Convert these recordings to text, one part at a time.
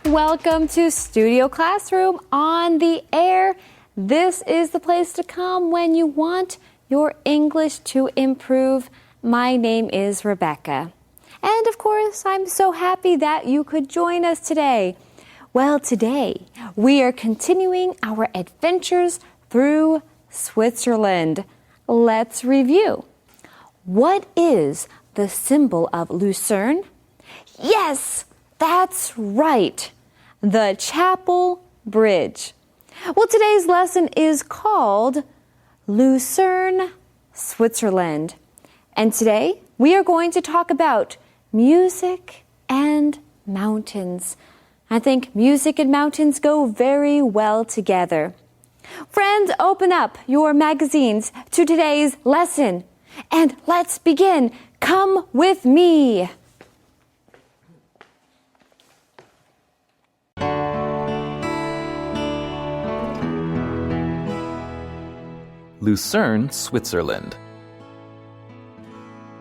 Welcome to Studio Classroom on the air. This is the place to come when you want your English to improve. My name is Rebecca. And of course, I'm so happy that you could join us today. Well, today we are continuing our adventures through Switzerland. Let's review. What is the symbol of Lucerne? Yes, that's right. The Chapel Bridge. Well, today's lesson is called Lucerne, Switzerland. And today we are going to talk about music and mountains. I think music and mountains go very well together. Friends, open up your magazines to today's lesson. And let's begin. Come with me. Lucerne, Switzerland.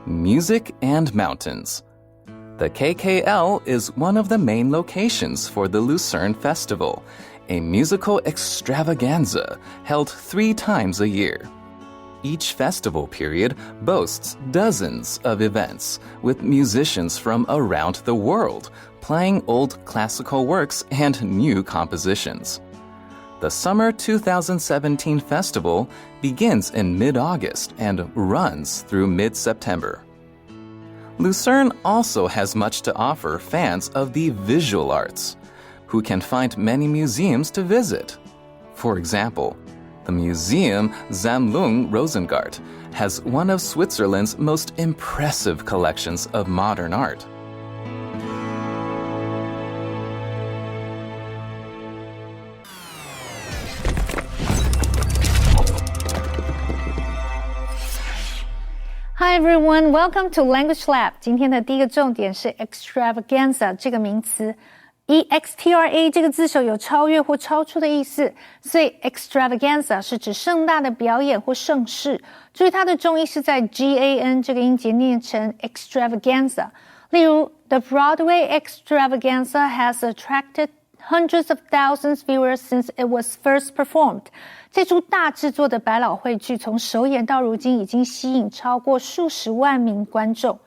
Music and mountains. The KKL is one of the main locations for the Lucerne Festival, a musical extravaganza held 3 times a year. Each festival period boasts dozens of events with musicians from around the world playing old classical works and new compositions. The Summer 2017 festival begins in mid-August and runs through mid-September. Lucerne also has much to offer fans of the visual arts, who can find many museums to visit. For example, the Museum Sammlung Rosengart has one of Switzerland's most impressive collections of modern art. Hi everyone, welcome to Language Lab. 今天的第一个重点是 extravaganza 这个名词。extra 这个字首有超越或超出的意思，所以 extravaganza 是指盛大的表演或盛事。注意它的重音是在 GAN 这个音节念成 extravaganza。例如 The Broadway extravaganza has attracted hundreds of thousands viewers since it was first performed. 这出大制作的百老汇剧从首演到如今已经吸引超过数十万名观众。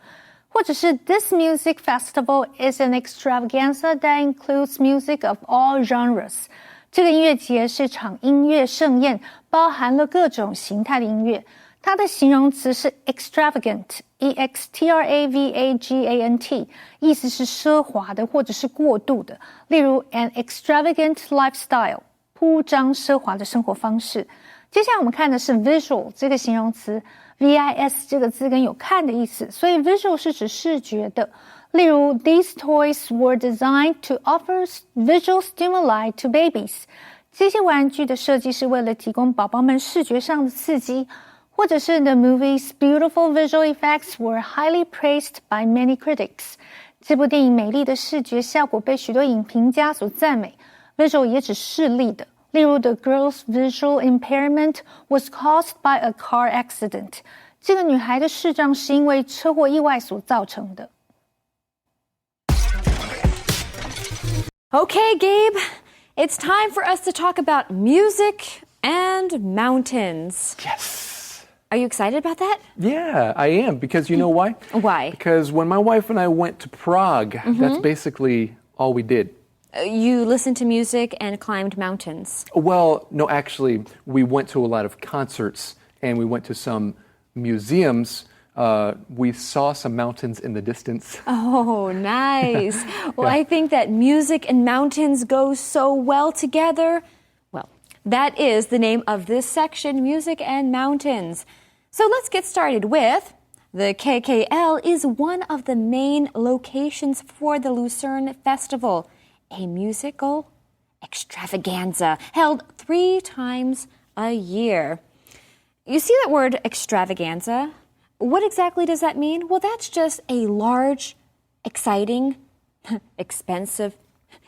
或者是 This music festival is an extravaganza that includes music of all genres. 这个音乐节是场音乐盛宴，包含了各种形态的音乐。它的形容词是 extravagant, extravagant, 意思是奢华的或者是过度的。例如 an extravagant lifestyle, 铺张奢华的生活方式。接下来我们看的是 visual 这个形容词 vis 这个字根有看的意思，所以 visual 是指视觉的。例如 These toys were designed to offer visual stimuli to babies. 这些玩具的设计是为了提供宝宝们视觉上的刺激。或者是 The movie's beautiful visual effects were highly praised by many critics. 这部电影美丽的视觉效果被许多影评家所赞美。Visual 也指视力的。例如 The girl's visual impairment was caused by a car accident. 这个女孩的视障是因为车祸意外所造成的。Okay, Gabe, it's time for us to talk about music and mountains. Yes. Are you excited about that? Yeah, I am, because you know why? Why? Because when my wife and I went to Prague, that's basically all we did. You listened to music and climbed mountains. Well, no, actually, we went to a lot of concerts and we went to some museums. We saw some mountains in the distance. Oh, nice. Well, I think that music and mountains go so well together. Well, that is the name of this section, Music and Mountains. So let's get started with the KKL is one of the main locations for the Lucerne Festival, a musical extravaganza held 3 times a year. You see that word extravaganza? What exactly does that mean? Well, that's just a large, exciting, expensive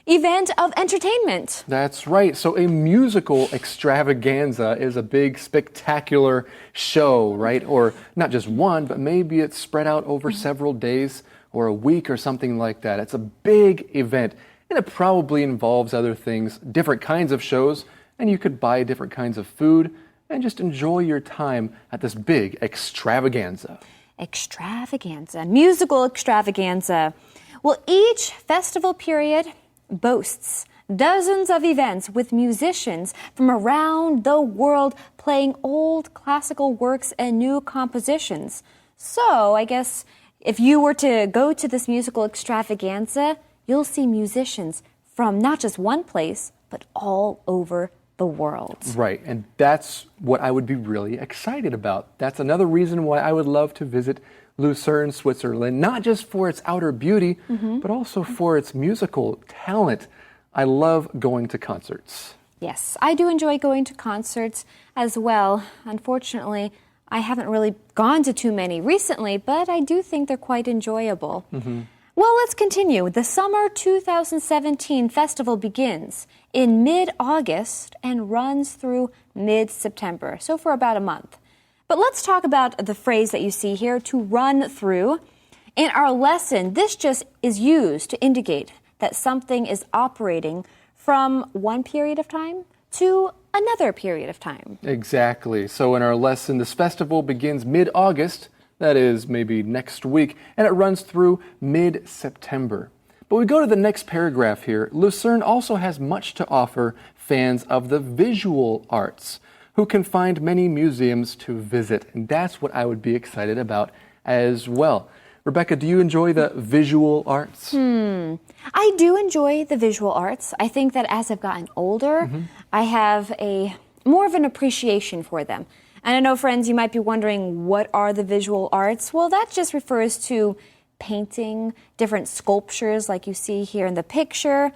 event of entertainment. That's right. So a musical extravaganza is a big, spectacular show, right? Or not just one, but maybe it's spread out over several days or a week or something like that. It's a big event. and it probably involves other things, different kinds of shows, and you could buy different kinds of food and just enjoy your time at this big extravaganza. Extravaganza, musical extravaganza. Well, each festival period boasts dozens of events with musicians from around the world playing old classical works and new compositions. So, I guess if you were to go to this musical extravaganza, you'll see musicians from not just one place, but all over the world. Right, and that's what I would be really excited about. That's another reason why I would love to visit Lucerne, Switzerland, not just for its outer beauty, but also for its musical talent. I love going to concerts. Yes, I do enjoy going to concerts as well. Unfortunately, I haven't really gone to too many recently, but I do think they're quite enjoyable. Well, let's continue. The Summer 2017 festival begins in mid-August and runs through mid-September, so for about a month. But let's talk about the phrase that you see here, to run through. In our lesson, this just is used to indicate that something is operating from one period of time to another period of time. Exactly. So in our lesson, this festival begins mid-August, that is maybe next week, and it runs through mid-September. But we go to the next paragraph here. Lucerne also has much to offer fans of the visual arts, who can find many museums to visit. And that's what I would be excited about as well. Rebecca, do you enjoy the visual arts? I do enjoy the visual arts. I think that as I've gotten older, I have more of an appreciation for them. And I know, friends, you might be wondering, what are the visual arts? Well, that just refers to painting, different sculptures like you see here in the picture,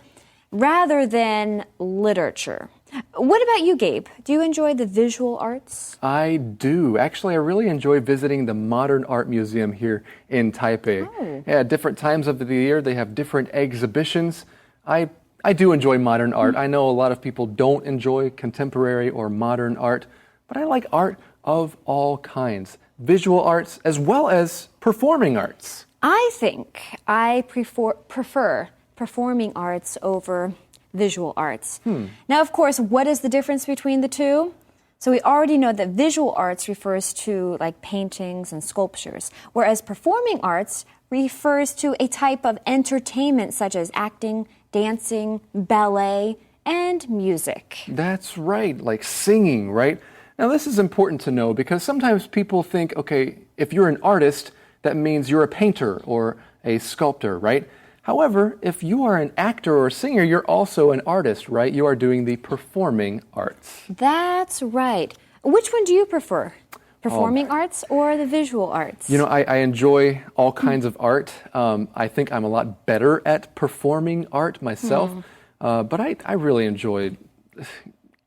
rather than literature. What about you, Gabe? Do you enjoy the visual arts? I do. Actually, I really enjoy visiting the Modern Art Museum here in Taipei. Yeah, at different times of the year, they have different exhibitions. I do enjoy modern art. I know a lot of people don't enjoy contemporary or modern art, but I like art of all kinds. Visual arts as well as performing arts. I think I prefer performing arts over visual arts. Now, of course, what is the difference between the two? So we already know that visual arts refers to like paintings and sculptures, whereas performing arts refers to a type of entertainment such as acting, dancing, ballet, and music. That's right, like singing, right? Now, this is important to know because sometimes people think, okay, if you're an artist, that means you're a painter or a sculptor, right? However, if you are an actor or singer, you're also an artist, right? You are doing the performing arts. That's right. Which one do you prefer? Performing arts or the visual arts? You know, I enjoy all kinds of art. I think I'm a lot better at performing art myself, but I really enjoy,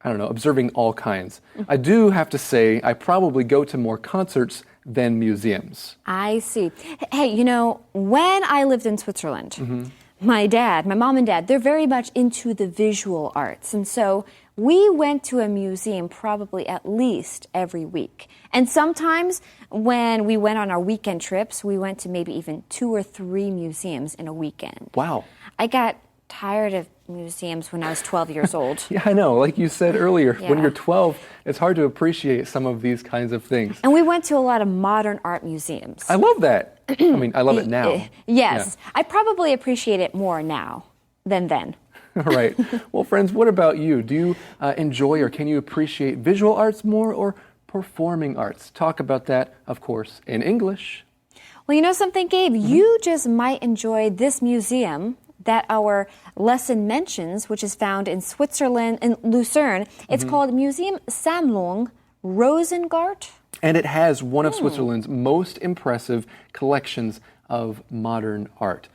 I don't know, observing all kinds. I do have to say, I probably go to more concerts than museums. I see. Hey, you know, when I lived in Switzerland, my mom and dad, they're very much into the visual arts. And so we went to a museum probably at least every week. And sometimes when we went on our weekend trips, we went to maybe even 2 or 3 museums in a weekend. Wow. I got tired of museums when I was 12 years old. Yeah, I know. Like you said earlier, when you're 12, it's hard to appreciate some of these kinds of things. And we went to a lot of modern art museums. I love that. I mean, I love it now. Yes. Yeah. I probably appreciate it more now than then. All right. Well, friends, what about you? Do you enjoy or can you appreciate visual arts more or performing arts? Talk about that, of course, in English. Well, you know something, Gabe? You just might enjoy this museum that our lesson mentions, which is found in Switzerland, in Lucerne. It's called Museum Sammlung Rosengart. And it has one of Switzerland's most impressive collections of modern art.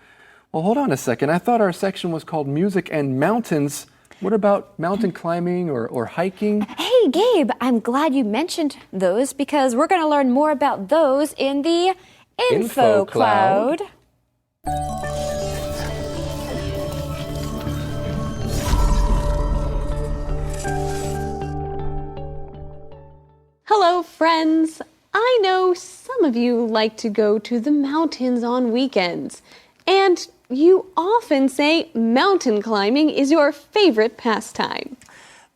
Well, hold on a second. I thought our section was called Music and Mountains. What about mountain climbing or hiking? Hey, Gabe, I'm glad you mentioned those because we're going to learn more about those in the Info Cloud. Hello, friends. I know some of you like to go to the mountains on weekends. And you often say mountain climbing is your favorite pastime.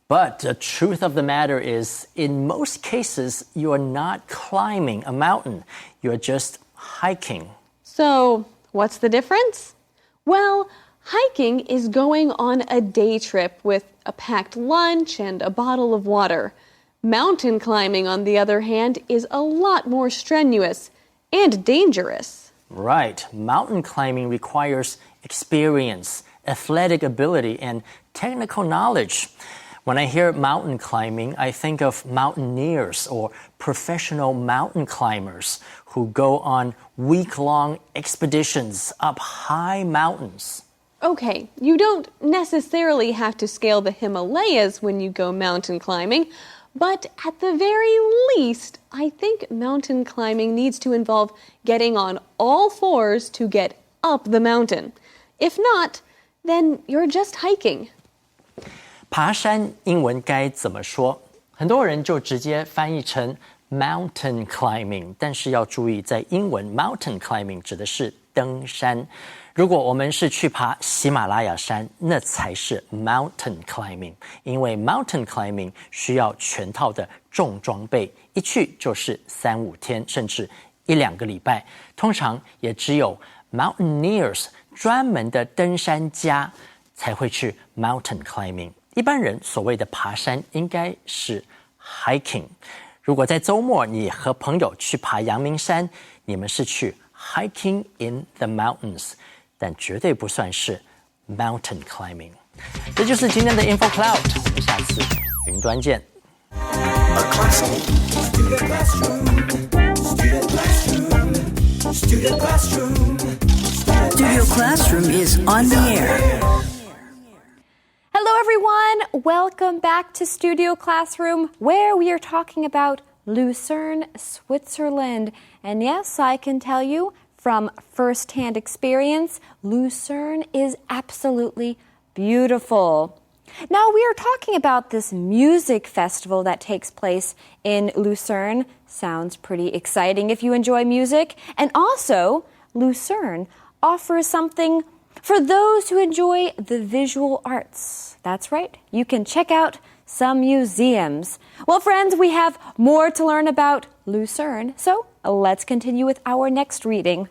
But the truth of the matter is, in most cases, you are not climbing a mountain. You're just hiking. So, what's the difference? Well, hiking is going on a day trip with a packed lunch and a bottle of water. Mountain climbing, on the other hand, is a lot more strenuous and dangerous. Right. Mountain climbing requires experience, athletic ability, and technical knowledge. When I hear mountain climbing, I think of mountaineers or professional mountain climbers who go on week-long expeditions up high mountains. Okay, you don't necessarily have to scale the Himalayas when you go mountain climbing, but at the very least, I think mountain climbing needs to involve getting on all fours to get up the mountain. If not, then you're just hiking. 爬山英文该怎么说？很多人就直接翻译成 mountain climbing， 但是要注意，在英文 mountain climbing 指的是登山。如果我们是去爬喜马拉雅山，那才是 mountain climbing， 因为 mountain climbing 需要全套的重装备，一去就是3-5天，甚至1-2个礼拜。通常也只有 mountaineers 专门的登山家才会去 mountain climbing。一般人所谓的爬山应该是 hiking。如果在周末你和朋友去爬阳明山，你们是去 hiking in the mountains， 但绝对不算是 mountain climbing。这就是今天的 Info Cloud， 我们下次云端见。Studio Classroom is on the air. Hello, everyone. Welcome back to Studio Classroom, where we are talking about Lucerne, Switzerland. And yes, I can tell you from firsthand experience, Lucerne is absolutely beautiful. Now, we are talking about this music festival that takes place in Lucerne. Sounds pretty exciting if you enjoy music. And also, Lucerne offers something for those who enjoy the visual arts. That's right, you can check out some museums. Well, friends, we have more to learn about Lucerne, so let's continue with our next reading.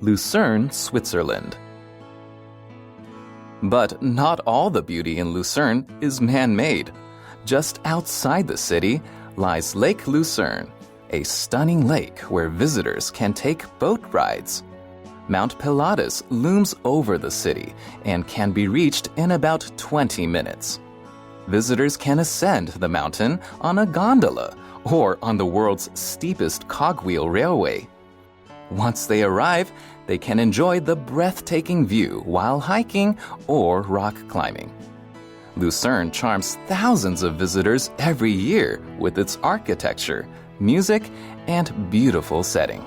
Lucerne, Switzerland. But not all the beauty in Lucerne is man-made. Just outside the city lies Lake Lucerne, a stunning lake where visitors can take boat rides. Mount Pilatus looms over the city and can be reached in about 20 minutes. Visitors can ascend the mountain on a gondola or on the world's steepest cogwheel railway. Once they arrive, they can enjoy the breathtaking view while hiking or rock climbing. Lucerne charms thousands of visitors every year with its architecture, music, and beautiful setting.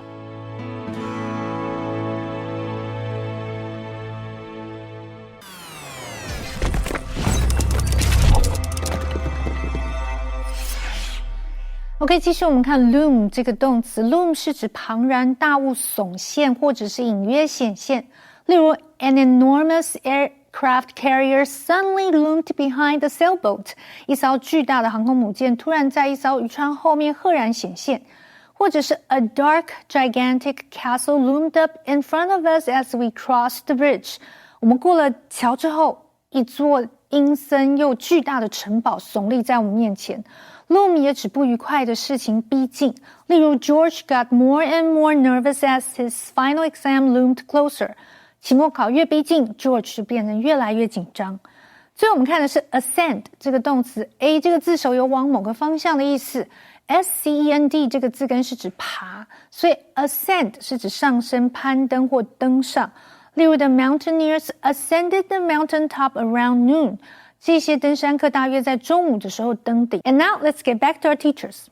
OK， 继续我们看 loom 这个动词 ，loom 是指庞然大物耸现或者是隐约显现。例如 ，an enormous aircraft carrier suddenly loomed behind the sailboat， 一艘巨大的航空母舰突然在一艘渔船后面赫然显现。或者是 a dark gigantic castle loomed up in front of us as we crossed the bridge。我们过了桥之后，一座阴森又巨大的城堡耸立在我们面前。Loom 也指不愉快的事情逼近，例如 George got more and more nervous as his final exam loomed closer。期末考越逼近 ，George 就变得越来越紧张。最后我们看的是 ascend 这个动词 ，a 这个字首有往某个方向的意思 ，scend 这个字根是指爬，所以 ascend 是指上升、攀登或登上。例如 The mountaineers ascended the mountain top around noon。这些登山客大约在中午的时候登顶。And now let's get back to our teachers.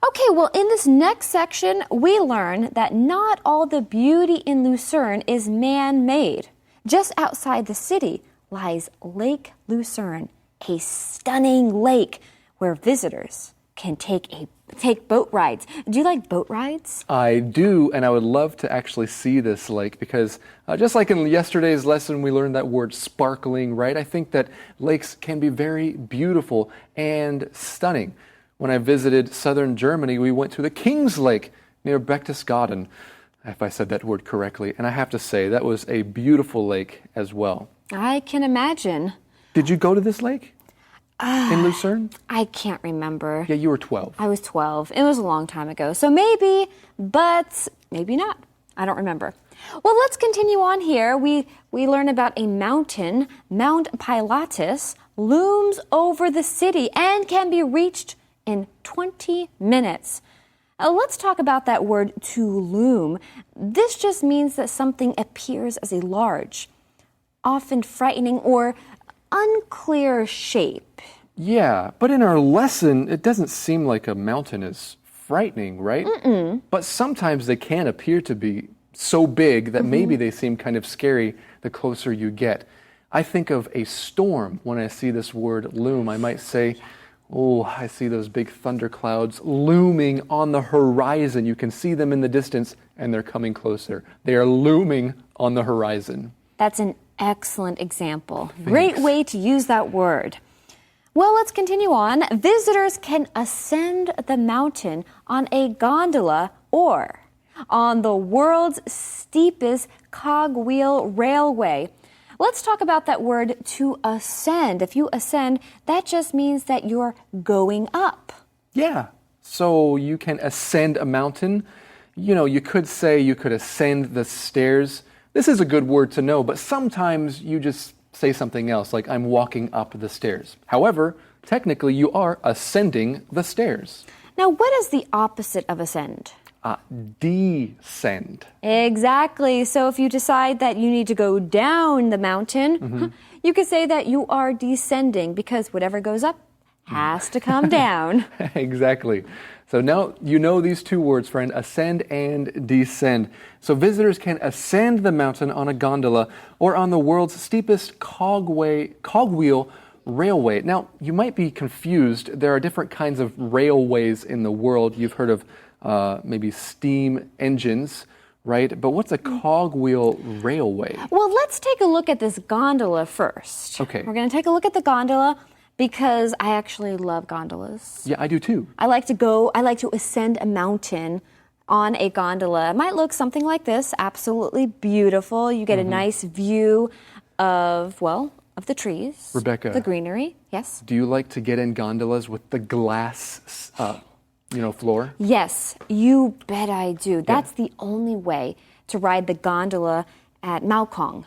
Okay, well, in this next section, we learn that not all the beauty in Lucerne is man-made. Just outside the city lies Lake Lucerne, a stunning lake where visitors can take boat rides. Do you like boat rides? I do, and I would love to actually see this lake because just like in yesterday's lesson, we learned that word sparkling, right? I think that lakes can be very beautiful and stunning. When I visited southern Germany, we went to the King's Lake near Berchtesgaden, if I said that word correctly, and I have to say that was a beautiful lake as well. I can imagine. Did you go to this lake? In Lucerne? I can't remember. Yeah, you were 12. I was 12. It was a long time ago. So maybe, but maybe not. I don't remember. Well, let's continue on here. We learn about a mountain. Mount Pilatus looms over the city and can be reached in 20 minutes. Let's talk about that word to loom. This just means that something appears as a large, often frightening or unclear shape. Yeah, but in our lesson, it doesn't seem like a mountain is frightening, right? But sometimes they can appear to be so big that maybe they seem kind of scary the closer you get. I think of a storm when I see this word loom. I might say, oh, I see those big thunder clouds looming on the horizon. You can see them in the distance, and they're coming closer. They are looming on the horizon. That's an excellent example. Great way to use that word. Well, let's continue on. Visitors can ascend the mountain on a gondola or on the world's steepest cogwheel railway. Let's talk about that word to ascend. If you ascend, that just means that you're going up. Yeah, so you can ascend a mountain. You know, you could say you could ascend the stairs. This is a good word to know, but sometimes you just say something else, like I'm walking up the stairs. However, technically you are ascending the stairs. Now, what is the opposite of ascend? Descend. Exactly. So if you decide that you need to go down the mountain, you could say that you are descending because whatever goes up has to come down. Exactly. So now you know these two words, friend, ascend and descend. So visitors can ascend the mountain on a gondola or on the world's steepest cogwheel railway. Now, you might be confused. There are different kinds of railways in the world. You've heard of maybe steam engines, right? But what's a cogwheel railway? Well, let's take a look at this gondola first. Okay. We're going to take a look at the gondola because I actually love gondolas. Yeah, I do too. I like to ascend a mountain on a gondola. It might look something like this, absolutely beautiful. You get a nice view of the trees. Rebecca. The greenery, yes. Do you like to get in gondolas with the glass, floor? Yes, you bet I do. That's the only way to ride the gondola at Maokong.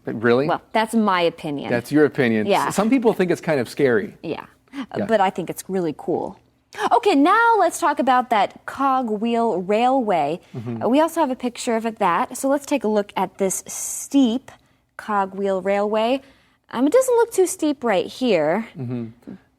Really? Well, that's my opinion. That's your opinion. Yeah. Some people think it's kind of scary. Yeah, but I think it's really cool. Okay, now let's talk about that cogwheel railway. We also have a picture of that. So let's take a look at this steep cogwheel railway. It doesn't look too steep right here.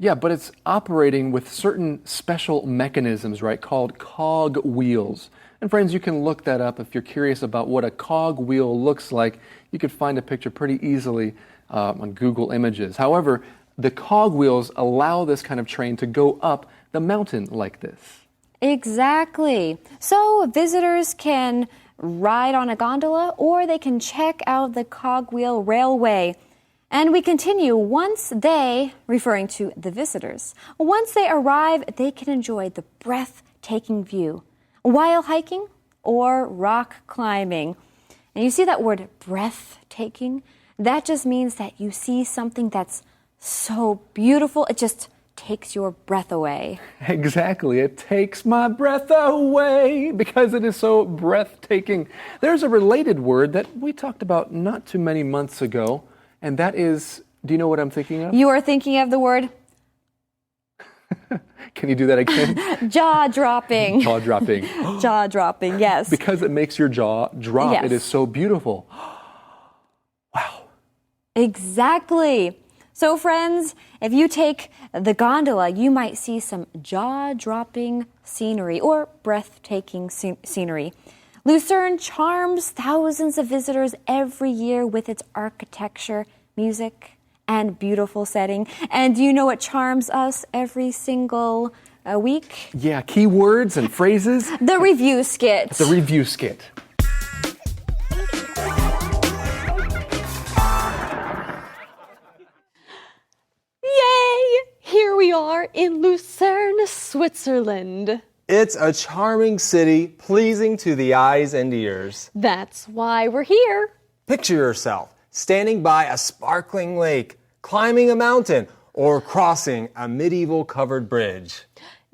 Yeah, but it's operating with certain special mechanisms, right, called cog wheels. And friends, you can look that up if you're curious about what a cog wheel looks like. You could find a picture pretty easily on Google Images. However, the cog wheels allow this kind of train to go up the mountain like this. Exactly. So visitors can ride on a gondola or they can check out the cogwheel railway. And we continue, referring to the visitors, once they arrive, they can enjoy the breathtaking view while hiking or rock climbing. And you see that word breathtaking? That just means that you see something that's so beautiful, it just takes your breath away. Exactly. It takes my breath away because it is so breathtaking. There's a related word that we talked about not too many months ago, and that is, do you know what I'm thinking of? You are thinking of the word? Can you do that again? Jaw-dropping. Jaw-dropping. Jaw-dropping, yes. Because it makes your jaw drop. Yes. It is so beautiful. Wow. Exactly. So friends, if you take the gondola, you might see some jaw-dropping scenery or breathtaking scenery. Lucerne charms thousands of visitors every year with its architecture, music, and beautiful setting. And do you know what charms us every single week? Yeah, keywords and phrases. The review skit. The review skit. Yay! Here we are in Lucerne, Switzerland. It's a charming city, pleasing to the eyes and ears. That's why we're here. Picture yourself standing by a sparkling lake, climbing a mountain, or crossing a medieval covered bridge.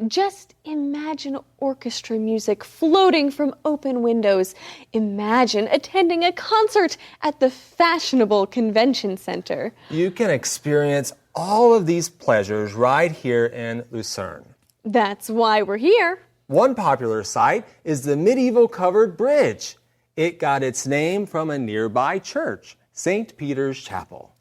Just imagine orchestra music floating from open windows. Imagine attending a concert at the fashionable convention center. You can experience all of these pleasures right here in Lucerne. That's why we're here. One popular site is the medieval covered bridge. It got its name from a nearby church, St. Peter's Chapel.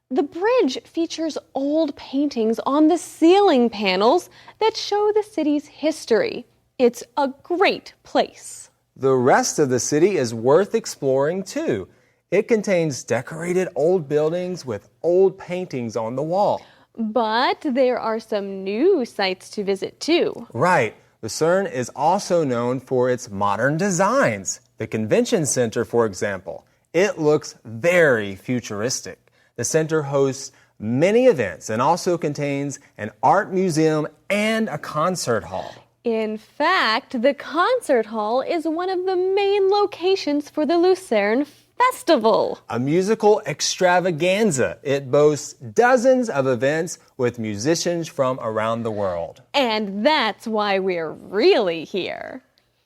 The bridge features old paintings on the ceiling panels that show the city's history. It's a great place. The rest of the city is worth exploring too. It contains decorated old buildings with old paintings on the wall. But there are some new sites to visit too. Right. Lucerne is also known for its modern designs. The convention center, for example, it looks very futuristic. The center hosts many events and also contains an art museum and a concert hall. In fact, the concert hall is one of the main locations for the Lucerne Festival. A musical extravaganza. It boasts dozens of events with musicians from around the world. And that's why we're really here.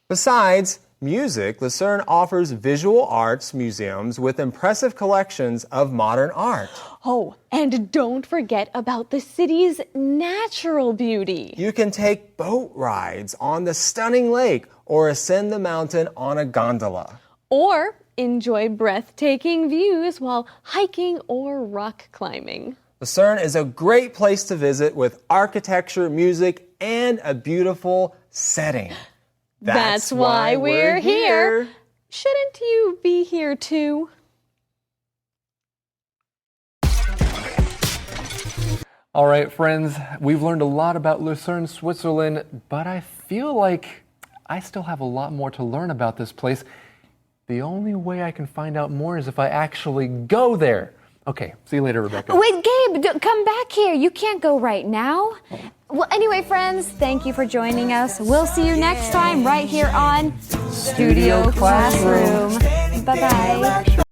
Besides music, Lucerne offers visual arts museums with impressive collections of modern art. Oh, and don't forget about the city's natural beauty. You can take boat rides on the stunning lake or ascend the mountain on a gondola. Or enjoy breathtaking views while hiking or rock climbing. Lucerne is a great place to visit with architecture, music, and a beautiful setting. That's why we're here. Shouldn't you be here too? All right, friends, we've learned a lot about Lucerne, Switzerland, but I feel like I still have a lot more to learn about this place. The only way I can find out more is if I actually go there. Okay, see you later, Rebecca. Wait, Gabe, come back here. You can't go right now. Well, anyway, friends, thank you for joining us. We'll see you next time right here on Studio Classroom. Bye-bye.